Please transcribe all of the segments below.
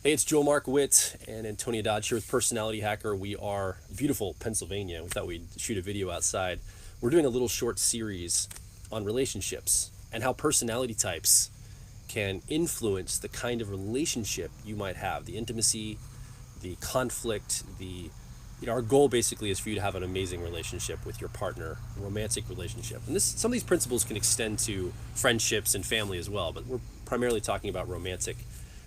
Hey, it's Joel Mark Witt and Antonia Dodge here with Personality Hacker. We are beautiful Pennsylvania. We thought we'd shoot a video outside. We're doing a little short series on relationships and how personality types can influence the kind of relationship you might have, the intimacy, the conflict, our goal basically is for you to have an amazing relationship with your partner, a romantic relationship. And some of these principles can extend to friendships and family as well, but we're primarily talking about romantic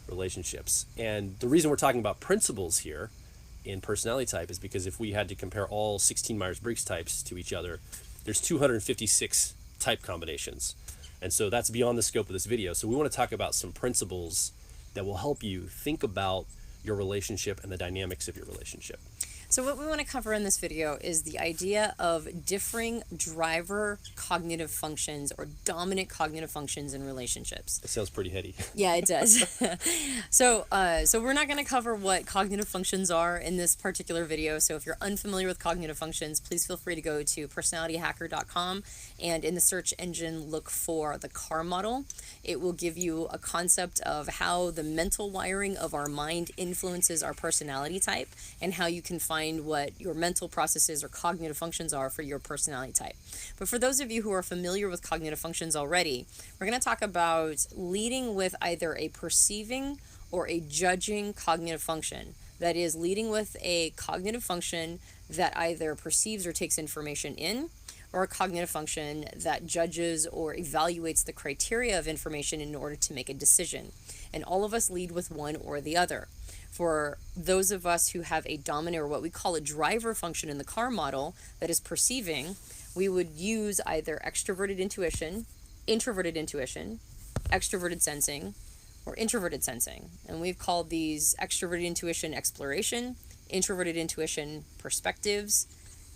relationships. And the reason we're talking about principles here in personality type is because if we had to compare all 16 Myers-Briggs types to each other, there's 256 type combinations. And so that's beyond the scope of this video. So we want to talk about some principles that will help you think about your relationship and the dynamics of your relationship. So what we want to cover in this video is the idea of differing driver cognitive functions or dominant cognitive functions in relationships. That sounds pretty heady. Yeah, it does. So we're not going to cover what cognitive functions are in this particular video. So if you're unfamiliar with cognitive functions, please feel free to go to personalityhacker.com and in the search engine look for the CAR model. It will give you a concept of how the mental wiring of our mind influences our personality type and how you can find what your mental processes or cognitive functions are for your personality type. But for those of you who are familiar with cognitive functions already, we're going to talk about leading with either a perceiving or a judging cognitive function. That is, leading with a cognitive function that either perceives or takes information in, or a cognitive function that judges or evaluates the criteria of information in order to make a decision. And all of us lead with one or the other. For those of us who have a dominant, or what we call a driver function in the CAR model that is perceiving, we would use either extroverted intuition, introverted intuition, extroverted sensing, or introverted sensing. And we've called these extroverted intuition exploration, introverted intuition perspectives,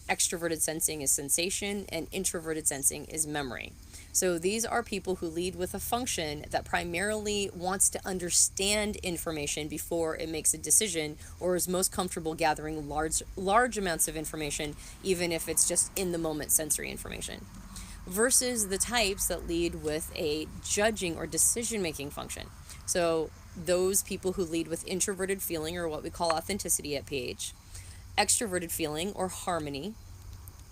extroverted sensing is sensation, and introverted sensing is memory. So these are people who lead with a function that primarily wants to understand information before it makes a decision, or is most comfortable gathering large amounts of information, even if it's just in the moment sensory information. Versus the types that lead with a judging or decision-making function. So those people who lead with introverted feeling, or what we call authenticity at PH, extroverted feeling or harmony,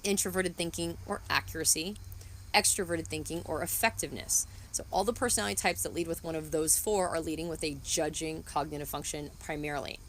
introverted thinking or accuracy, extroverted thinking or effectiveness. So all the personality types that lead with one of those four are leading with a judging cognitive function primarily.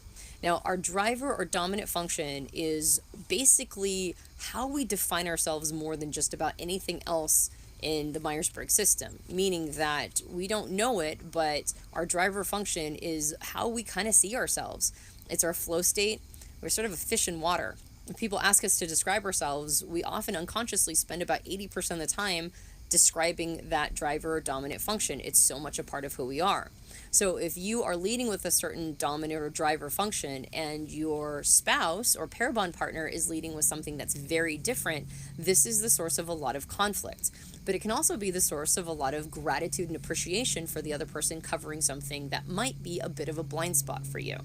Now, our driver or dominant function is basically how we define ourselves more than just about anything else in the Myers-Briggs system, meaning that we don't know it, but our driver function is how we kind of see ourselves. It's our flow state. We're sort of a fish in water. If people ask us to describe ourselves, we often unconsciously spend about 80% of the time describing that driver or dominant function. It's so much a part of who we are. So if you are leading with a certain dominant or driver function and your spouse or pair bond partner is leading with something that's very different, this is the source of a lot of conflict. But it can also be the source of a lot of gratitude and appreciation for the other person covering something that might be a bit of a blind spot for you.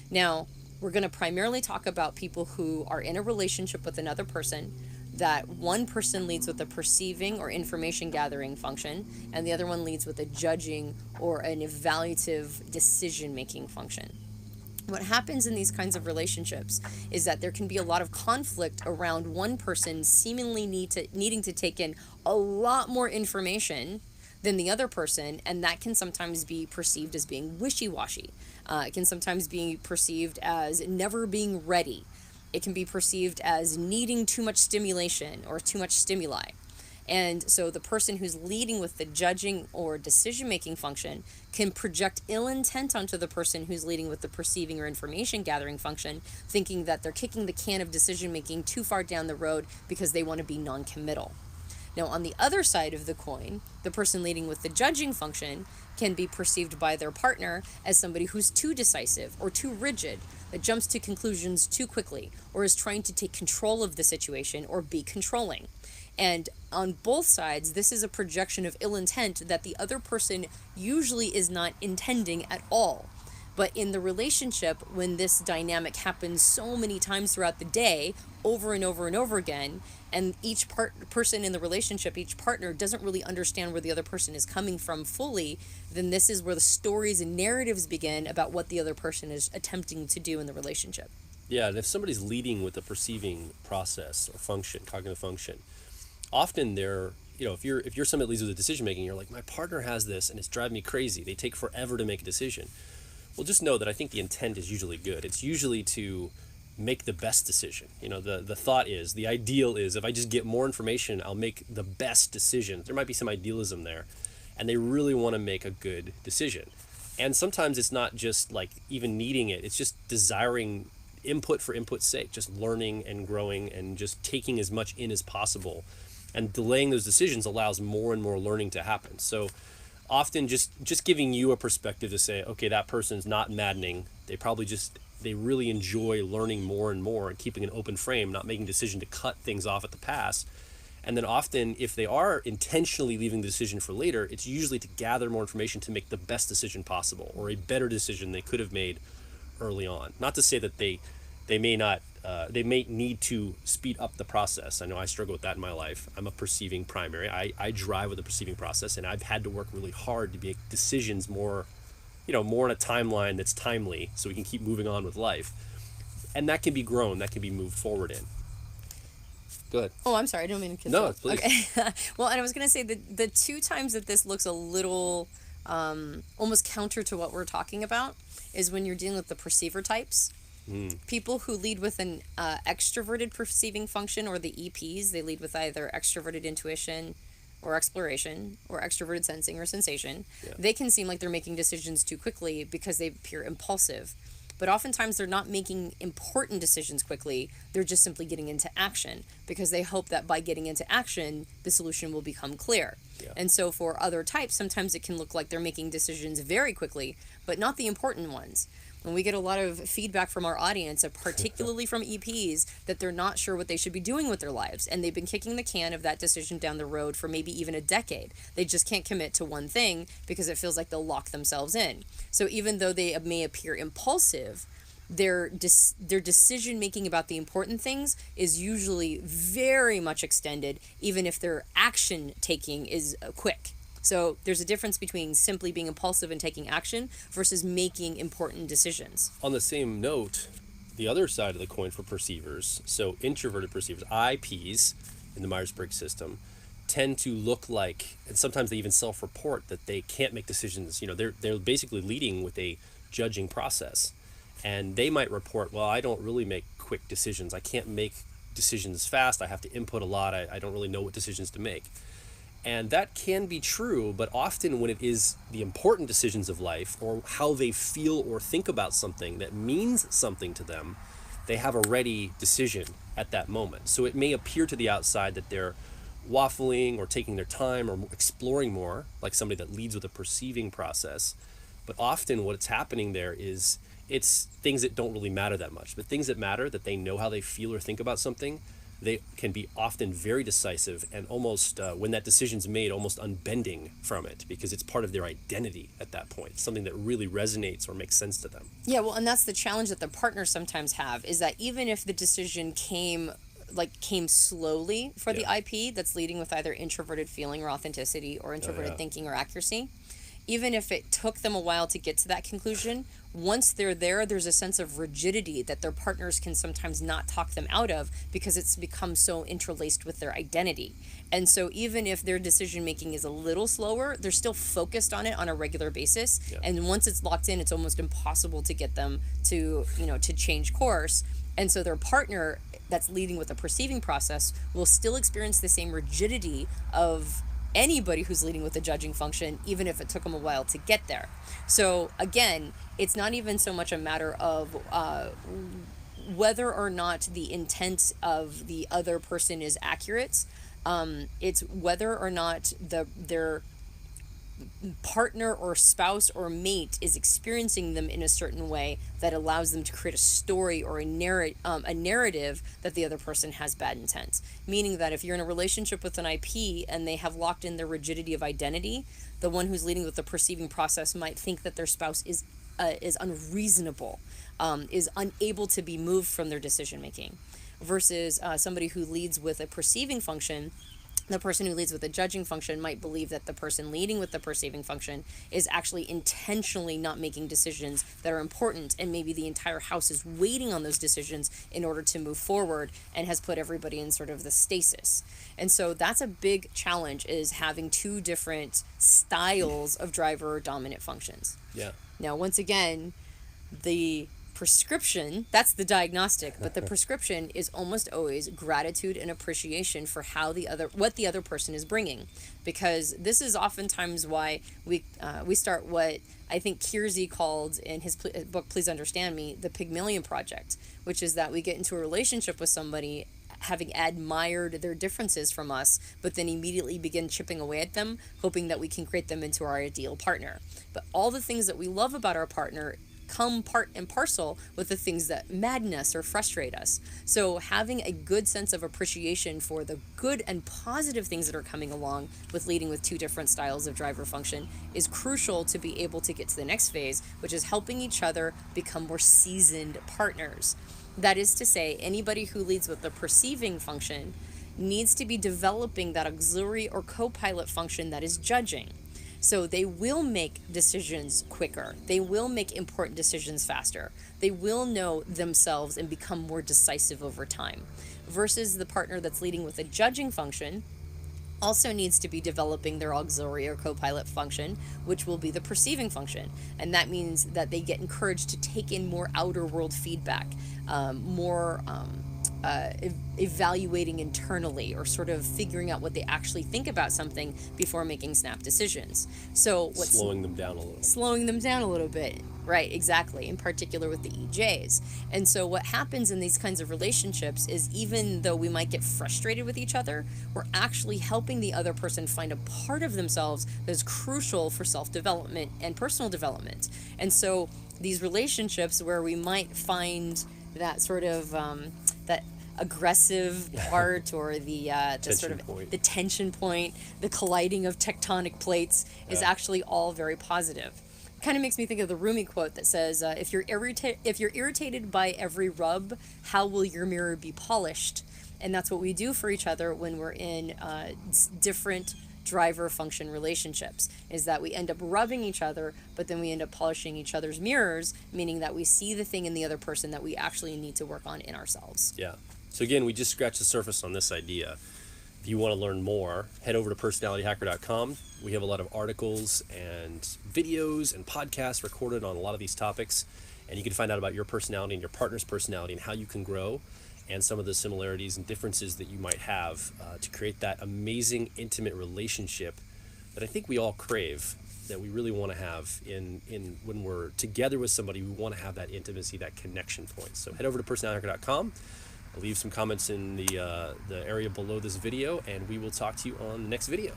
Now, we're going to primarily talk about people who are in a relationship with another person, that one person leads with a perceiving or information gathering function, and the other one leads with a judging or an evaluative decision-making function. What happens in these kinds of relationships is that there can be a lot of conflict around one person seemingly needing to take in a lot more information than the other person, and that can sometimes be perceived as being wishy-washy. It can sometimes be perceived as never being ready. It can be perceived as needing too much stimulation or too much stimuli. And so the person who's leading with the judging or decision-making function can project ill intent onto the person who's leading with the perceiving or information gathering function, thinking that they're kicking the can of decision-making too far down the road because they want to be non-committal. Now, on the other side of the coin, the person leading with the judging function can be perceived by their partner as somebody who's too decisive or too rigid, that jumps to conclusions too quickly, or is trying to take control of the situation or be controlling. And on both sides, this is a projection of ill intent that the other person usually is not intending at all. But in the relationship, when this dynamic happens so many times throughout the day, over and over and over again, and each person in the relationship, each partner doesn't really understand where the other person is coming from fully, then this is where the stories and narratives begin about what the other person is attempting to do in the relationship. Yeah, and if somebody's leading with the perceiving process or function, cognitive function, often they're, if you're somebody that leads with the decision making, you're like, my partner has this and it's driving me crazy. They take forever to make a decision. Well, just know that I think the intent is usually good. It's usually to make the best decision. The thought is, the ideal is, if I just get more information, I'll make the best decision. There might be some idealism there, and they really want to make a good decision. And sometimes it's not just like even needing it, it's just desiring input for input's sake, just learning and growing and just taking as much in as possible. And delaying those decisions allows more and more learning to happen. So often just giving you a perspective to say, okay, that person's not maddening. They really enjoy learning more and more and keeping an open frame, not making a decision to cut things off at the pass. And then often, if they are intentionally leaving the decision for later, it's usually to gather more information to make the best decision possible, or a better decision they could have made early on. Not to say that they may need to speed up the process. I know I struggle with that in my life. I'm a perceiving primary. I drive with a perceiving process, and I've had to work really hard to make decisions more in a timeline that's timely, so we can keep moving on with life. And that can be grown, that can be moved forward in. Go ahead. Oh, I'm sorry, I don't mean to cut you No, off. please. Okay. Well, and I was going to say that the two times that this looks a little almost counter to what we're talking about is when you're dealing with the perceiver types. People who lead with an extroverted perceiving function, or the EPs, they lead with either extroverted intuition or exploration, or extroverted sensing or sensation. Yeah. They can seem like they're making decisions too quickly because they appear impulsive. But oftentimes they're not making important decisions quickly. They're just simply getting into action because they hope that by getting into action, the solution will become clear. Yeah. And so for other types, sometimes it can look like they're making decisions very quickly, but not the important ones. And we get a lot of feedback from our audience, particularly from EPs, that they're not sure what they should be doing with their lives. And they've been kicking the can of that decision down the road for maybe even a decade. They just can't commit to one thing because it feels like they'll lock themselves in. So even though they may appear impulsive, their decision making about the important things is usually very much extended, even if their action taking is quick. So there's a difference between simply being impulsive and taking action versus making important decisions. On the same note, the other side of the coin for perceivers, so introverted perceivers, IPs in the Myers-Briggs system, tend to look like, and sometimes they even self-report that they can't make decisions. They're basically leading with a judging process. And they might report, well, I don't really make quick decisions. I can't make decisions fast. I have to input a lot. I don't really know what decisions to make. And that can be true, but often when it is the important decisions of life, or how they feel or think about something that means something to them, they have a ready decision at that moment. So it may appear to the outside that they're waffling or taking their time or exploring more, like somebody that leads with a perceiving process. But often what's happening there is it's things that don't really matter that much, but things that matter, that they know how they feel or think about something, they can be often very decisive and almost, when that decision's made, almost unbending from it because it's part of their identity at that point, something that really resonates or makes sense to them. Yeah, well, and that's the challenge that the partners sometimes have, is that even if the decision came slowly for the IP that's leading with either introverted feeling or authenticity, or introverted thinking or accuracy, even if it took them a while to get to that conclusion, once they're there, there's a sense of rigidity that their partners can sometimes not talk them out of because it's become so interlaced with their identity. And so even if their decision making is a little slower, they're still focused on it on a regular basis. Yeah. And once it's locked in, it's almost impossible to get them to change course. And so their partner that's leading with a perceiving process will still experience the same rigidity of anybody who's leading with a judging function, even if it took them a while to get there. So again, it's not even so much a matter of whether or not the intent of the other person is accurate. It's whether or not their partner or spouse or mate is experiencing them in a certain way that allows them to create a story or a narrative that the other person has bad intent. Meaning that if you're in a relationship with an IP and they have locked in their rigidity of identity, the one who's leading with the perceiving process might think that their spouse is unreasonable, is unable to be moved from their decision making, versus somebody who leads with a perceiving function. The person who leads with a judging function might believe that the person leading with the perceiving function is actually intentionally not making decisions that are important, and maybe the entire house is waiting on those decisions in order to move forward, and has put everybody in sort of the stasis. And so that's a big challenge, is having two different styles of driver or dominant functions. Yeah. Now, once again, the prescription, that's the diagnostic, but the prescription is almost always gratitude and appreciation for what the other person is bringing, because this is oftentimes why we start what I think Kiersey called in his book Please Understand Me the Pygmalion Project, which is that we get into a relationship with somebody having admired their differences from us, but then immediately begin chipping away at them, hoping that we can create them into our ideal partner. But all the things that we love about our partner come part and parcel with the things that madden us or frustrate us. So having a good sense of appreciation for the good and positive things that are coming along with leading with two different styles of driver function is crucial to be able to get to the next phase, which is helping each other become more seasoned partners. That is to say, anybody who leads with the perceiving function needs to be developing that auxiliary or co-pilot function that is judging. So they will make decisions quicker. They will make important decisions faster. They will know themselves and become more decisive over time. Versus the partner that's leading with a judging function also needs to be developing their auxiliary or co-pilot function, which will be the perceiving function. And that means that they get encouraged to take in more outer world feedback, more evaluating internally, or sort of figuring out what they actually think about something before making snap decisions. So what's slowing them down a little bit, right? Exactly, in particular with the EJs. And so what happens in these kinds of relationships is, even though we might get frustrated with each other, we're actually helping the other person find a part of themselves that is crucial for self-development and personal development. And so these relationships where we might find that sort of that aggressive part, or the sort of point. The tension point, the colliding of tectonic plates, is actually all very positive. Kind of makes me think of the Rumi quote that says, if you're irritated by every rub, how will your mirror be polished? And that's what we do for each other when we're in different driver function relationships, is that we end up rubbing each other, but then we end up polishing each other's mirrors, meaning that we see the thing in the other person that we actually need to work on in ourselves. Yeah. So again, we just scratched the surface on this idea. If you want to learn more, head over to personalityhacker.com. We have a lot of articles and videos and podcasts recorded on a lot of these topics, and you can find out about your personality and your partner's personality and how you can grow, and some of the similarities and differences that you might have to create that amazing, intimate relationship that I think we all crave, that we really want to have in when we're together with somebody. We want to have that intimacy, that connection point. So head over to personalityhacker.com. Leave some comments in the area below this video, and we will talk to you on the next video.